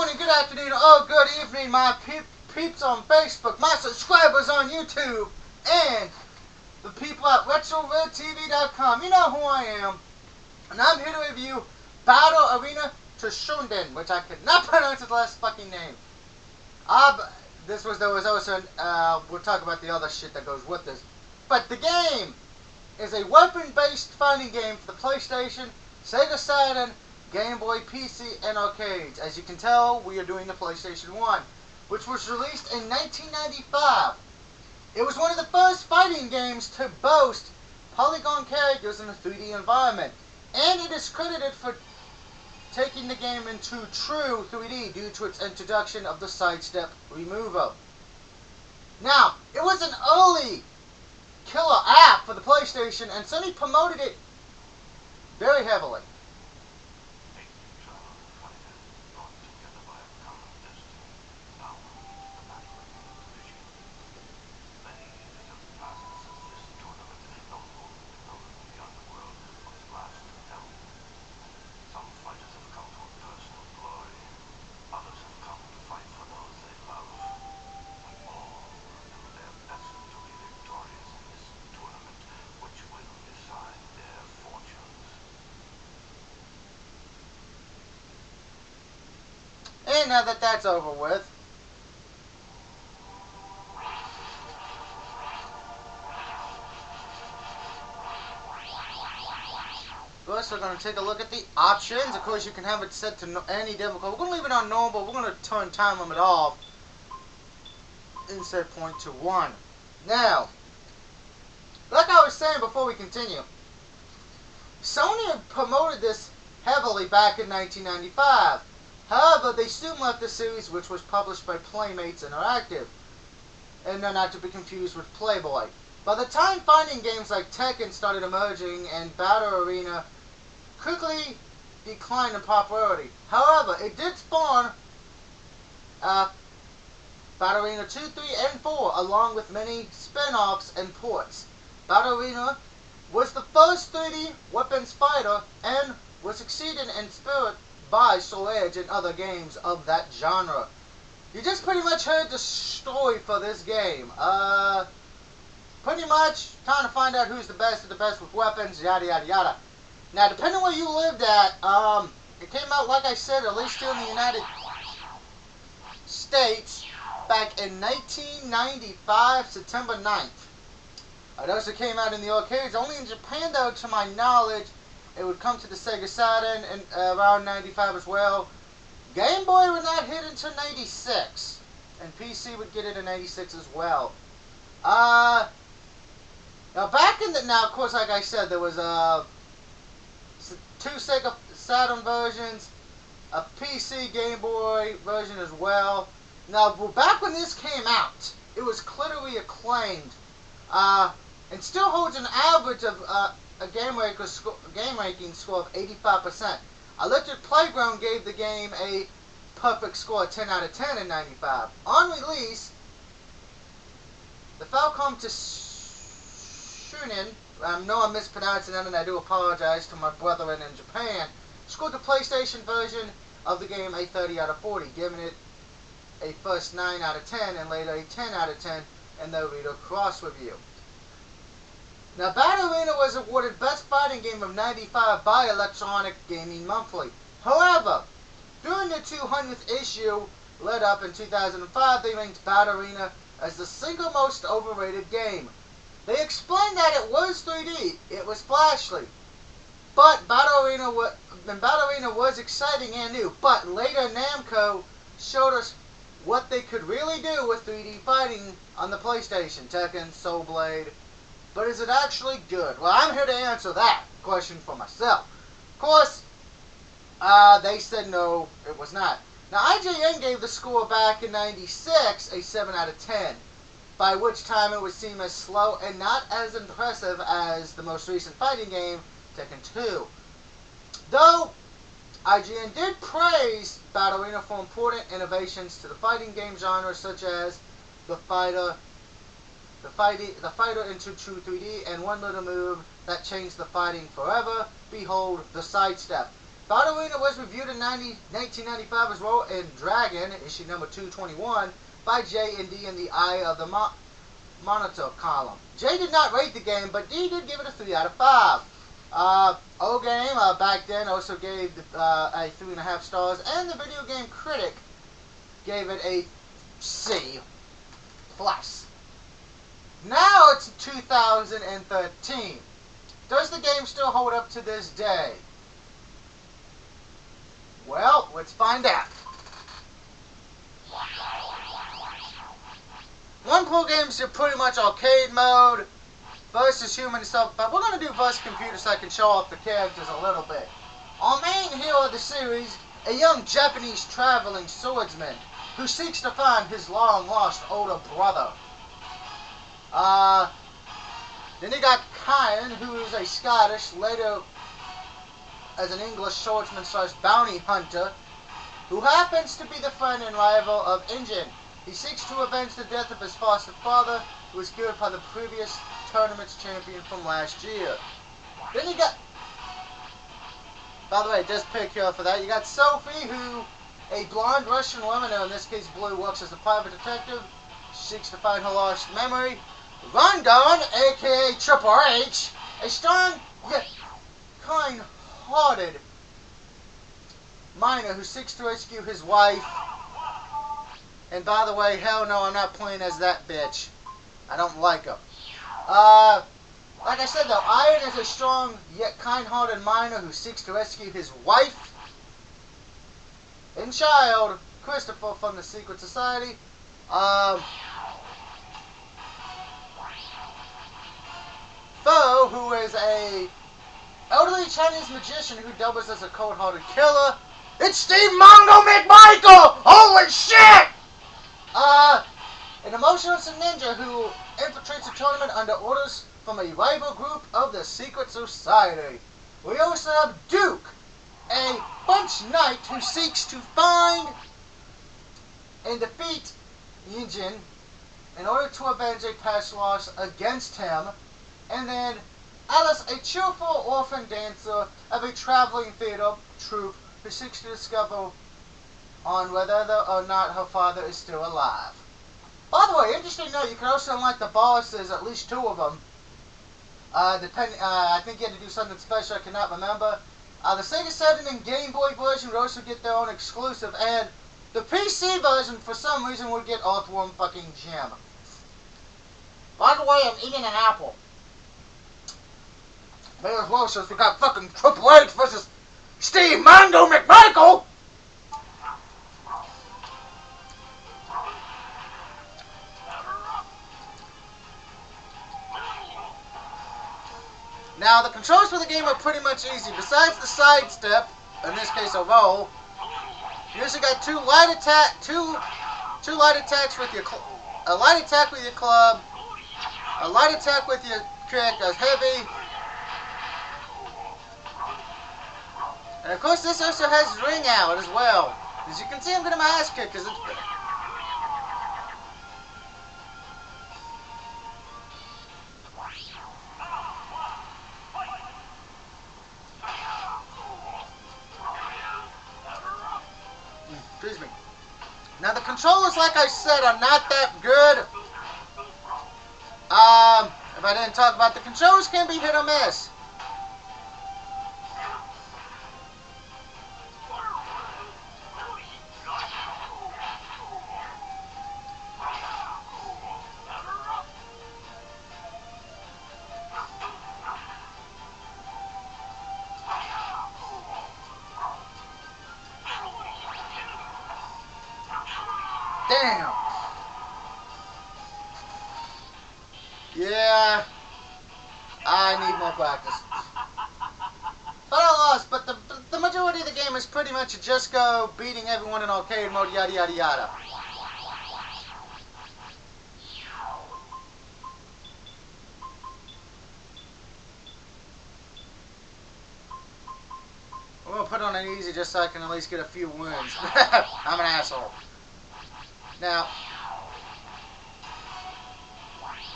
morning, good afternoon, or good evening, my peeps on Facebook, my subscribers on YouTube, and the people at RetroRedTV.com. You know who I am, and I'm here to review Battle Arena Toshinden, which I could not pronounce his last fucking name. There was also, we'll talk about the other shit that goes with this. But the game is a weapon-based fighting game for the PlayStation, Sega Saturn, Game Boy, PC, and arcades. As you can tell, we are doing the PlayStation 1, which was released in 1995. It was one of the first fighting games to boast polygon characters in a 3D environment, and it is credited for taking the game into true 3D due to its introduction of the sidestep remover. Now, it was an early killer app for the PlayStation, and Sony promoted it very heavily. And now that that's over with, first we're going to take a look at the options. Of course, you can have it set to any difficulty. We're going to leave it on normal. We're going to turn time limit off and set point to 1. Now, like I was saying before we continue, Sony had promoted this heavily back in 1995. However, they soon left the series, which was published by Playmates Interactive, and not to be confused with Playboy. By the time fighting games like Tekken started emerging and Battle Arena quickly declined in popularity. However, it did spawn Battle Arena 2, 3, and 4, along with many spin-offs and ports. Battle Arena was the first 3D weapons fighter and was succeeded in spirit by Soul Edge and other games of that genre. You just pretty much heard the story for this game. Pretty much trying to find out who's the best of the best with weapons, yada yada yada. Now, depending where you lived at, it came out, like I said, at least here in the United States, back in 1995, September 9th. It also came out in the arcades, only in Japan though, to my knowledge. It would come to the Sega Saturn in around 95 as well. Game Boy would not hit until 96. And PC would get it in 96 as well. Now back in now of course, like I said, there was 2 Sega Saturn versions, a PC Game Boy version as well. Now back when this came out, it was critically acclaimed. And still holds an average of a game ranking score of 85%. Electric Playground gave the game a perfect score of 10 out of 10 in 95. On release, the Falcom Toshinden, I know I'm mispronouncing that and I do apologize to my brethren in Japan, scored the PlayStation version of the game a 30 out of 40, giving it a first 9 out of 10 and later a 10 out of 10 in the Reader Cross review. Now, Battle Arena was awarded Best Fighting Game of 95 by Electronic Gaming Monthly. However, during the 200th issue led up in 2005, they ranked Battle Arena as the single most overrated game. They explained that it was 3D, it was flashy, but Battle Arena was exciting and new. But later Namco showed us what they could really do with 3D fighting on the PlayStation, Tekken, Soul Blade. But is it actually good? Well, I'm here to answer that question for myself. Of course, they said no, it was not. Now, IGN gave the score back in 96 a 7 out of 10, by which time it would seem as slow and not as impressive as the most recent fighting game, Tekken 2. Though, IGN did praise Battle Arena for important innovations to the fighting game genre, such as the fighter into true 3D, and one little move that changed the fighting forever. Behold, the sidestep. Battle Arena was reviewed in 1995 as well in Dragon, issue number 221, by J&D in the Eye of the Monitor column. J did not rate the game, but D did give it a 3 out of 5. O-Game, back then, also gave a 3.5 stars, and the Video Game Critic gave it a C+. Now it's 2013. Does the game still hold up to this day? Well, let's find out. One cool games are pretty much arcade mode versus human stuff, but we're going to do versus computer so I can show off the characters a little bit. Our main hero of the series, a young Japanese traveling swordsman who seeks to find his long-lost older brother. Then you got Kyan, who is a Scottish, later as an English swordsman / bounty hunter, who happens to be the friend and rival of Injin. He seeks to avenge the death of his foster father, who was killed by the previous tournament's champion from last year. Then you got, by the way, just pick here for that, you got Sophie, who, a blonde Russian woman, or in this case Blue, works as a private detective. She seeks to find her lost memory. Rondon, aka Triple H, a strong yet kind-hearted miner who seeks to rescue his wife. And by the way, hell no, I'm not playing as that bitch. I don't like her. Like I said though, Iron is a strong yet kind-hearted miner who seeks to rescue his wife and child, Christopher, from the secret society. Foe, who is a elderly Chinese magician who doubles as a cold-hearted killer. It's Steve Mongo McMichael! Holy shit! An emotionless ninja who infiltrates a tournament under orders from a rival group of the secret society. We also have Duke, a bunch knight who seeks to find and defeat Yinjin in order to avenge a past loss against him. And then Alice, a cheerful orphan dancer of a traveling theater troupe who seeks to discover on whether or not her father is still alive. By the way, interesting note, you can also unlock the bosses, at least 2 of them. I think you had to do something special, I cannot remember. The Sega Saturn and Game Boy version would also get their own exclusive, and the PC version, for some reason, would get Earthworm fucking Jim. By the way, I'm eating an apple. May as well, since we got fucking Triple H versus Steve Mongo McMichael! Now, the controls for the game are pretty much easy. Besides the sidestep, in this case a roll, you usually got two light attacks with your a light attack with your club, a light attack with your kick, a heavy, and of course this also has ring out as well. As you can see, I'm getting my ass kicked because it's. Excuse me. Now the controllers, like I said, are not that good. If I didn't talk about the controllers, can be hit or miss. Damn. Yeah. I need more practice. But I lost, but the majority of the game is pretty much just go beating everyone in arcade mode, yada yada yada. I'm gonna put on an easy just so I can at least get a few wins. I'm an asshole. Now,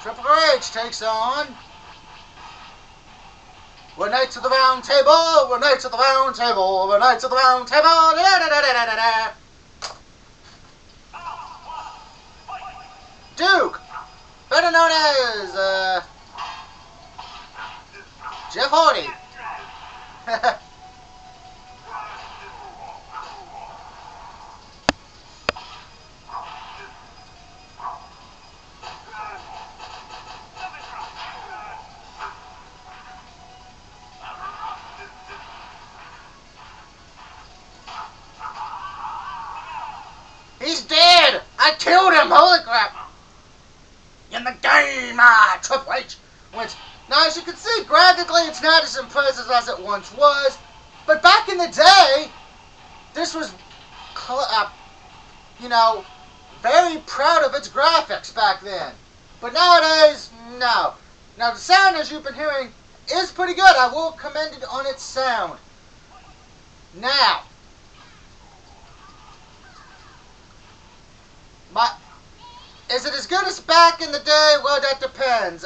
Triple H takes on We're knights of the round table. We're knights of the round table. We're knights of the round table. Da, da, da, da, da, da. Duke, better known as Jeff Hardy. He's dead! I killed him! Holy crap! In the game, Triple H wins. Now, as you can see, graphically, it's not as impressive as it once was. But back in the day, this was, you know, very proud of its graphics back then. But nowadays, no. Now, the sound, as you've been hearing, is pretty good. I will commend it on its sound. Now, is it as good as back in the day? Well, that depends.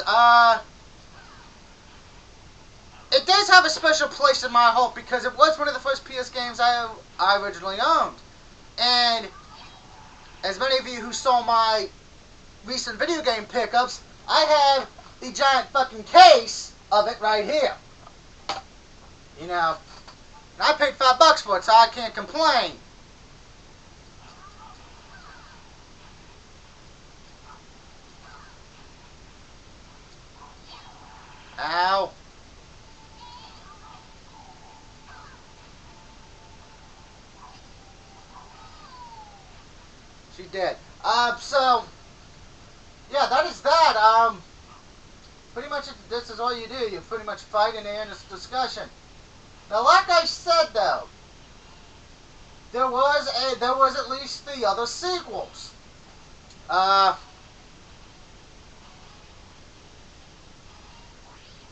It does have a special place in my heart because it was one of the first PS games I originally owned. And as many of you who saw my recent video game pickups, I have the giant fucking case of it right here. You know, I paid $5 for it, so I can't complain. Ow. She dead. So, yeah, that is that. Pretty much this is all you do. You pretty much fight and end this discussion. Now, like I said, though, there was at least the other sequels.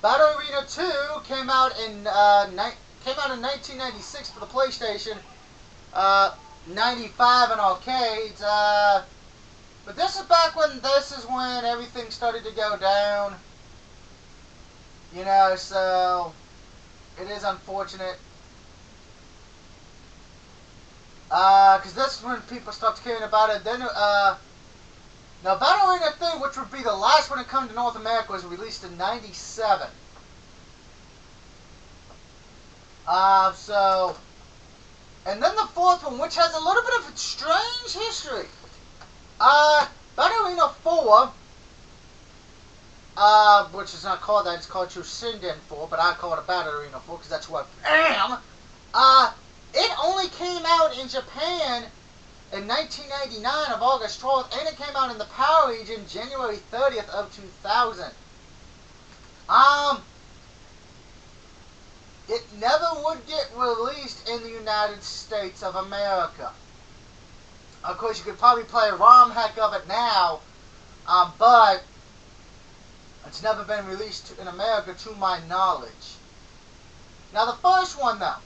Battle Arena 2 came out in 1996 for the PlayStation, 95 in arcades. But this is back when everything started to go down. You know, so it is unfortunate. Because this is when people stopped caring about it. Then, now, Battle Arena 3, which would be the last one to come to North America, was released in 97. And then the fourth one, which has a little bit of a strange history. Battle Arena 4, which is not called that, it's called Toshinden 4, but I call it a Battle Arena 4 because that's what I am. It only came out in Japan in 1999 of August 12th, and it came out in the PAL region January 30th of 2000. It never would get released in the United States of America. Of course, you could probably play a ROM hack of it now, but it's never been released in America to my knowledge. Now, the first one, though,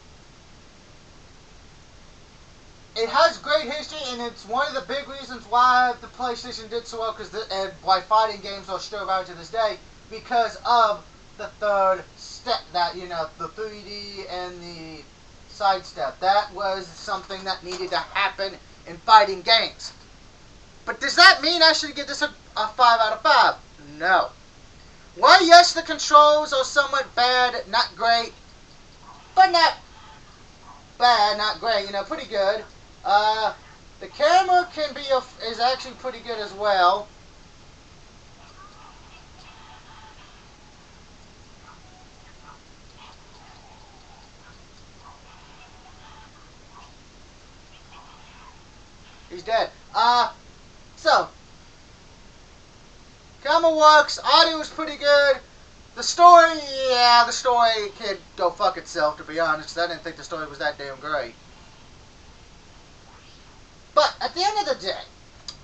it has great history, and it's one of the big reasons why the PlayStation did so well, and why fighting games are still around to this day, because of the third step, that, you know, the 3D and the sidestep. That was something that needed to happen in fighting games. But does that mean I should give this a 5 out of 5? No. Well, yes, the controls are somewhat bad, not great, but not bad, not great, you know, pretty good. The camera is actually pretty good as well. He's dead. So camera works, audio is pretty good. The story, yeah, the story could go fuck itself, to be honest. I didn't think the story was that damn great. But at the end of the day,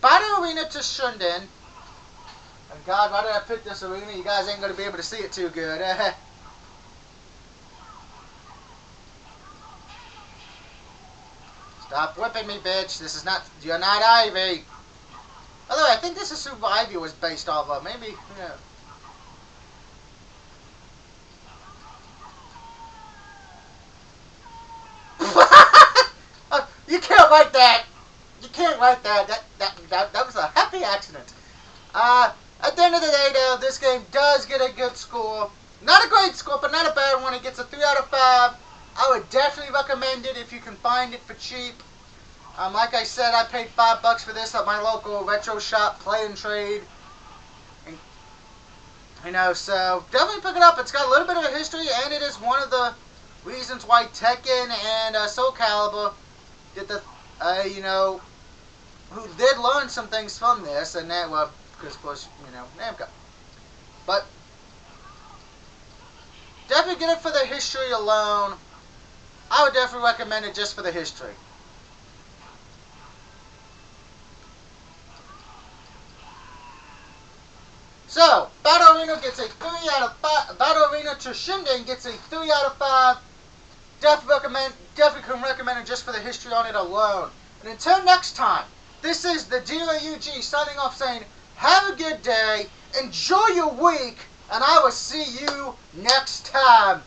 Battle Arena Toshinden, and God, why did I pick this arena? You guys ain't going to be able to see it too good. Stop whipping me, bitch. This is not, you're not Ivy. By the way, I think this is who Ivy was based off of. Maybe, yeah. can't write that. You can't write that. That was a happy accident. At the end of the day, though, this game does get a good score. Not a great score, but not a bad one. It gets a 3 out of 5. I would definitely recommend it if you can find it for cheap. Like I said, I paid $5 for this at my local retro shop, Play and Trade. And, you know, so definitely pick it up. It's got a little bit of a history, and it is one of the reasons why Tekken and Soul Calibur did the, you know, who did learn some things from this, and that, well, because of course, you know, Namco. But definitely get it for the history alone. I would definitely recommend it just for the history. So, Battle Arena gets a 3 out of 5. Battle Arena Toshinden gets a 3 out of 5. Definitely can recommend it just for the history on it alone. And until next time, this is the Dealer UG signing off saying, have a good day, enjoy your week, and I will see you next time.